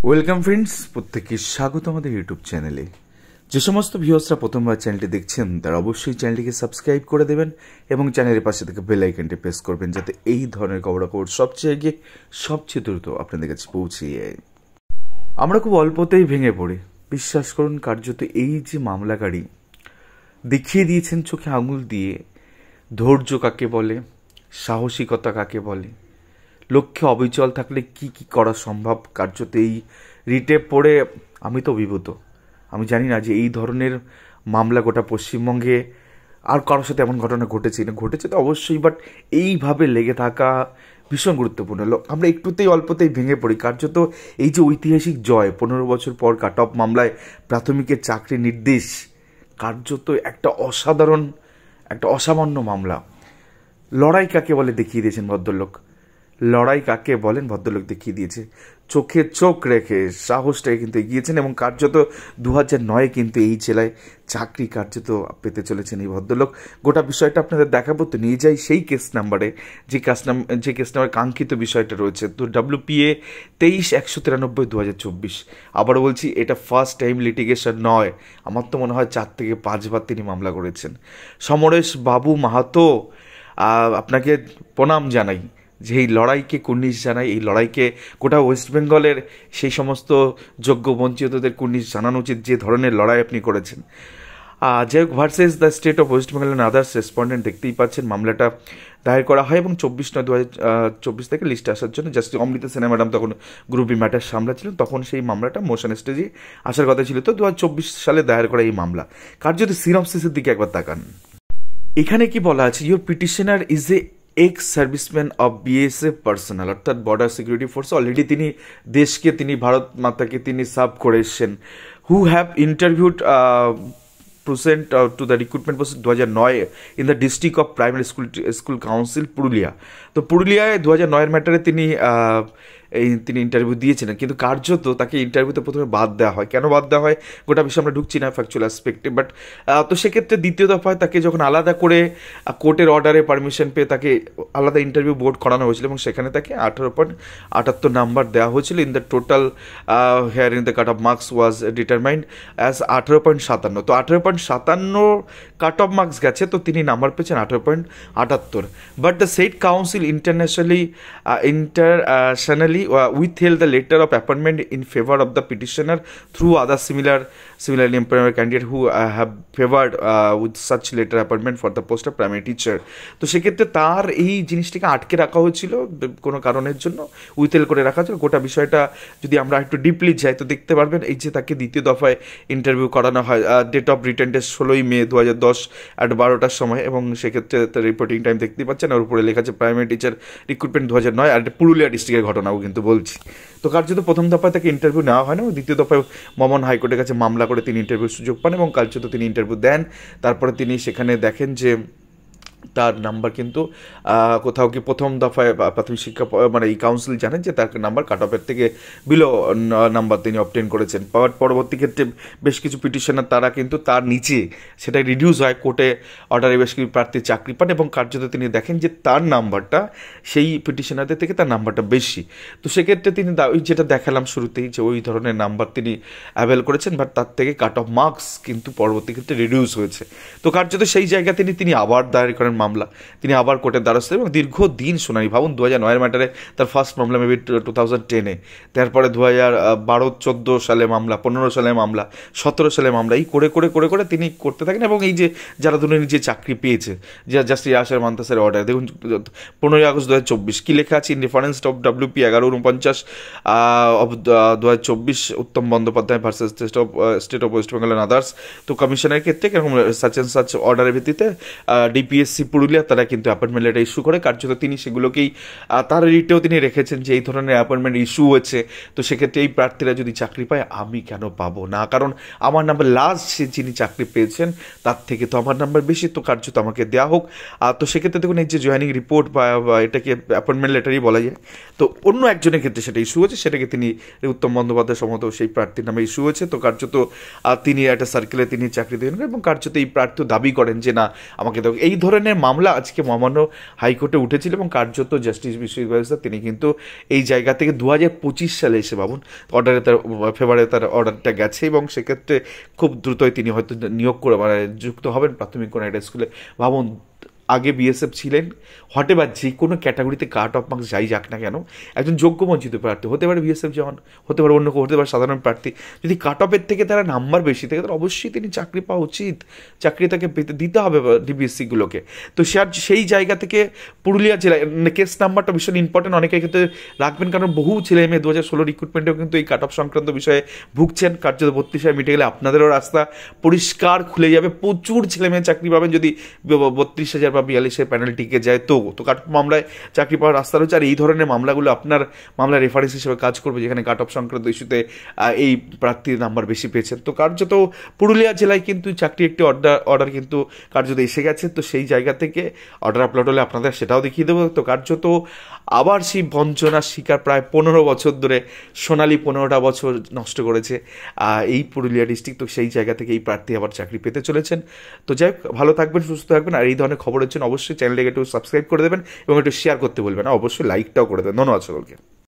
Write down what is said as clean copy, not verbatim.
Welcome friends, প্রত্যেককে স্বাগত আমাদের ইউটিউব চ্যানেলে। যে সমস্ত ভিউয়ার্সরা প্রথমবার চ্যানেলটি দেখছেন তারা অবশ্যই চ্যানেলটিকে সাবস্ক্রাইব করে দেবেন এবং চ্যানেলের পাশে থেকে বেল আইকনটি প্রেস করবেন, যাতে এই ধরনের খবরাখবর সবচেয়ে আগে সবচেয়ে দ্রুত আপনাদের কাছে পৌঁছে যায়। আমরা খুব অল্পতেই ভেঙে পড়ি, বিশ্বাস করুন। কার্যত এই যে মামলাকারী দেখিয়ে দিয়েছেন চোখে আঙুল দিয়ে ধৈর্য কাকে বলে, সাহসিকতা কাকে বলে, লক্ষ্যে অবিচল থাকলে কি কি করা সম্ভব। কার্যত এই রিটে পড়ে আমি তো অভিভূত। আমি জানি না যে এই ধরনের মামলা গোটা পশ্চিমবঙ্গে আর কারোর সাথে এমন ঘটনা ঘটেছে তো অবশ্যই, বাট এইভাবে লেগে থাকা ভীষণ গুরুত্বপূর্ণ। আমরা একটুতেই অল্পতেই ভেঙে পড়ি। কার্যত এই যে ঐতিহাসিক জয়, 15 বছর পর কাট অফ মামলায় প্রাথমিকের চাকরি নির্দেশ, কার্যত একটা অসাধারণ, একটা অসামান্য মামলা। লড়াই কাকে বলে দেখিয়ে দিয়েছেন ভদ্রলোক। লড়াই কাকে বলেন ভদ্রলোক দেখিয়ে দিয়েছে। চোখে চোখ রেখে সাহসটাকে কিন্তু এগিয়েছেন এবং কার্যত 2009 কিন্তু এই জেলায় চাকরি কার্যত পেতে চলেছেন এই ভদ্রলোক। গোটা বিষয়টা আপনাদের দেখাবো, তো নিয়ে যাই সেই কেস নাম্বারে, যে কেস নাম্বার কাঙ্ক্ষিত বিষয়টা রয়েছে। তো WPA 23-193/2024। আবারও বলছি, এটা ফার্স্ট টাইম লিটিগেশন নয়। আমার তো মনে হয় 4 থেকে 5 বার তিনি মামলা করেছেন। সমরেশ বাবু মাহাতো, আপনাকে প্রণাম জানাই, যে এই লড়াইকে কুর্নিশ জানাই। এই লড়াইকে গোটা ওয়েস্ট বেঙ্গলের সেই সমস্ত যোগ্য বঞ্চিতদের কুর্নিশ জানানো উচিত, যে ধরনের লড়াই আপনি করেছেন। যাই হোক, versus the state of West Bengal and others respondent, দেখতেই পাচ্ছেন মামলাটা দায়ের করা হয় এবং 24/9/2024 থেকে লিস্টে আসার জন্য জাস্টিস অমৃতা সিনহা ম্যাডাম তখন গ্রুপ বি ম্যাটার সামলাচ্ছিলেন। তখন সেই মামলাটা মোশন স্টেজে আসার কথা ছিল। তো 2024 সালে দায়ের করা এই মামলা। কার্যত সিনপসিসের দিকে একবার তাকান। এখানে কি বলা আছে, your petitioner is a ex serviceman of BSF personal, অর্থাৎ বর্ডার সিকিউরিটি ফোর্স। অলরেডি তিনি দেশকে, তিনি ভারত মাতাকে তিনি সার্ভ করে এসছেন। Who have interviewed present to the recruitment process 2009 in the district of primary school council Purulia. তো পুরুলিয়ায় 2009 ম্যাটারে তিনি ইন্টারভিউ দিয়েছিলেন, কিন্তু কার্যত তাকে ইন্টারভিউতে প্রথমে বাদ দেওয়া হয়। কেন বাদ দেওয়া হয় গোটা বিষয়ে আমরা ঢুকছি না ফ্যাকচুয়াল অ্যাসপেক্টে, বাট তো সেক্ষেত্রে দ্বিতীয় দফায় তাকে যখন আলাদা করে কোর্টের অর্ডারে পারমিশন পেয়ে তাকে আলাদা ইন্টারভিউ বোর্ড করানো হয়েছিল এবং সেখানে তাকে 18.78 নাম্বার দেওয়া হয়েছিল। In the total here in the cut off marks was determined as 18.57। তো 18.57 কাট অফ মার্কস গেছে, তো তিনি নাম্বার পেয়েছেন 18.78। But the set council internationally withheld the letter of appointment in favor of the petitioner through other similarly employed candidate who have favored with such letter appointment for the post of primary teacher। তো সেক্ষেত্রে তার এই জিনিসটিকে আটকে রাখা হয়েছিল কোনো কারণের জন্য, উইথহেল করে রাখা হয়েছিল। গোটা বিষয়টা যদি আমরা একটু ডিপলি যাই তো দেখতে পারবেন, এই যে তাকে দ্বিতীয় দফায় ইন্টারভিউ করানো হয়। Date of written test 16 May 2010 at 12টার সময়, এবং সেক্ষেত্রে তার রিপোর্টিং টাইম দেখতেই পাচ্ছেন। আর উপরে লেখা আছে প্রাইমারি টিচার রিক্রুটমেন্ট 2009, আর পুরুলিয়া ডিস্ট্রিক্টের ঘটনাও কিন্তু বলছি। তো কার্যত প্রথম দফায় তাকে ইন্টারভিউ নেওয়া হয় না, দ্বিতীয় দফায় মমন হাইকোর্টের কাছে মামলা করে তিনি ইন্টারভিউর সুযোগ পান এবং কার্যত তিনি ইন্টারভিউ দেন। তারপরে তিনি সেখানে দেখেন যে তার নাম্বার কিন্তু কোথাও কি প্রথম দফায় প্রাথমিক শিক্ষা মানে এই কাউন্সিল জানেন যে তার নাম্বার কাট অফের থেকে বিলো নাম্বার তিনি অবটেন করেছেন। পরবর্তী ক্ষেত্রে বেশ কিছু পিটিশনার তারা কিন্তু তার নিচে সেটা রিডিউস হয়, কোর্টে অর্ডারে বেশ কিছু প্রার্থী চাকরি পান এবং কার্যত তিনি দেখেন যে তার নাম্বারটা সেই পিটিশনারদের থেকে তার নাম্বারটা বেশি। তো সেক্ষেত্রে তিনি ওই যেটা দেখালাম শুরুতেই, যে ওই ধরনের নাম্বার তিনি অ্যাভেল করেছেন, বাট তার থেকে কাট অফ মার্কস কিন্তু পরবর্তী ক্ষেত্রে রিডিউস হয়েছে। তো কার্যত সেই জায়গা তিনি আবার দায়ের করেন মামলা, তিনি আবার কোর্টের দ্বারস্থ এবং দীর্ঘদিন শুনানি। ভাবুন 2009 ম্যাটারে তার ফার্স্ট মামলা মেবি 2010-এ, তারপরে 2012-14 সালে মামলা, 15 সালে মামলা, 17 সালে মামলা, এই করে করে করে করে তিনি করতে থাকেন। এবং এই যে যারা ধরে নিজে চাকরি পেয়েছে, যে জাস্টিস আশার মান্তাসের অর্ডার দেখুন 15 আগস্ট 2024 কী লেখা আছে, in reference of WP 1149 of 2024 Uttam Bandyopadhyay versus state of West Bengal and others. তো কমিশনের ক্ষেত্রে কিরকম সাচ অ্যান্ড সাচ অর্ডারের ভিত্তিতে DPSC পুরুলিয়া তারা কিন্তু অ্যাপয়েন্টমেন্ট লেটার ইস্যু করে। কার্যত তিনি সেগুলোকেই তার রিটেও তিনি রেখেছেন যে এই ধরনের অ্যাপয়েন্টমেন্ট ইস্যু হয়েছে, তো সেক্ষেত্রে এই প্রার্থীরা যদি চাকরি পায় আমি কেন পাবো না, কারণ আমার নাম্বার লাস্ট যিনি চাকরি পেয়েছেন তার থেকে তো আমার নাম্বার বেশি, তো কার্যত আমাকে দেওয়া হোক। তো সেক্ষেত্রে দেখুন এই যে জয়েনিং রিপোর্ট বা এটাকে অ্যাপয়েন্টমেন্ট লেটারই বলা যায়। তো অন্য একজনের ক্ষেত্রে সেটা ইস্যু হয়েছে, সেটাকে তিনি উত্তম বন্দ্যোপাধ্যায় সম্মত সেই প্রার্থীর নামে ইস্যু হয়েছে। তো কার্যত তিনি একটা সার্কেলে তিনি চাকরি দেন এবং কার্যত এই প্রার্থী দাবি করেন যে না আমাকে দাও। এই ধরনের ধরনের মামলা আজকে মহামান্য হাইকোর্টে উঠেছিল এবং কার্যত জাস্টিস বিশ্বজিৎ তিনি কিন্তু এই জায়গা থেকে 2025 সালে এসে ভাবুন অর্ডারে তার ফেভারে তার অর্ডারটা গেছে এবং সেক্ষেত্রে খুব দ্রুতই তিনি হয়তো নিয়োগ করে মানে যুক্ত হবেন প্রাথমিক কোনো একটা স্কুলে। ভাবুন আগে বিএসএফ ছিলেন, হটেবার যে কোনো ক্যাটাগরিতে কাট অফ মার্কস যাই যাক না কেন একজন যোগ্য বঞ্চিত প্রার্থী হতে পারে, বিএসএফ জওয়ান হতে পারে, অন্য কেউ হতে পারে, সাধারণ প্রার্থী, যদি কাট অফের থেকে তারা নাম্বার বেশি থাকে তাহলে অবশ্যই তিনি চাকরি পাওয়া উচিত, চাকরি তাকে পেতে দিতে হবে ডিবিএসসিগুলোকে। তো সেই জায়গা থেকে পুরুলিয়া জেলায় কেস নাম্বারটা ভীষণ ইম্পর্টেন্ট অনেকের ক্ষেত্রে রাখবেন, কারণ বহু ছেলে মেয়ে 2016 রিক্রুটমেন্টেও কিন্তু এই কাট অফ সংক্রান্ত বিষয়ে ভুগছেন। কার্যত 32 মিটে গেলে আপনাদেরও রাস্তা পরিষ্কার খুলে যাবে, প্রচুর ছেলে মেয়ে চাকরি পাবেন যদি 32,000 বা 42-এর প্যানেল টিকে যায়। তো কাট অফ মামলায় চাকরি পাওয়ার রাস্তা রয়েছে, আর এই ধরনের মামলাগুলো আপনার মামলা রেফারেন্স হিসেবে কাজ করবে যেখানে কাট অফ সংক্রান্ত ইস্যুতে এই প্রার্থীর নাম্বার বেশি পেয়েছেন। তো কার্যত পুরুলিয়া জেলায় কিন্তু চাকরি একটি অর্ডার কিন্তু কার্যত এসে গেছে। তো সেই জায়গা থেকে অর্ডার আপলোড হলে আপনাদের সেটাও দেখিয়ে দেবো। তো কার্যত আবার সেই বঞ্চনার শিকার প্রায় 15 বছর ধরে, সোনালি 15টা বছর নষ্ট করেছে এই পুরুলিয়া ডিস্ট্রিক্ট। তো সেই জায়গা থেকে এই প্রার্থী আবার চাকরি পেতে চলেছেন। তো যাই হোক, ভালো থাকবেন, সুস্থ থাকবেন, আর এই ধরনের খবরের জন্য অবশ্যই চ্যানেলটাকে একটু সাবস্ক্রাইব করে দেবেন এবং একটু শেয়ার করতে বলবেন, অবশ্যই লাইকটাও করে দেবেন। ধন্যবাদ সকলকে।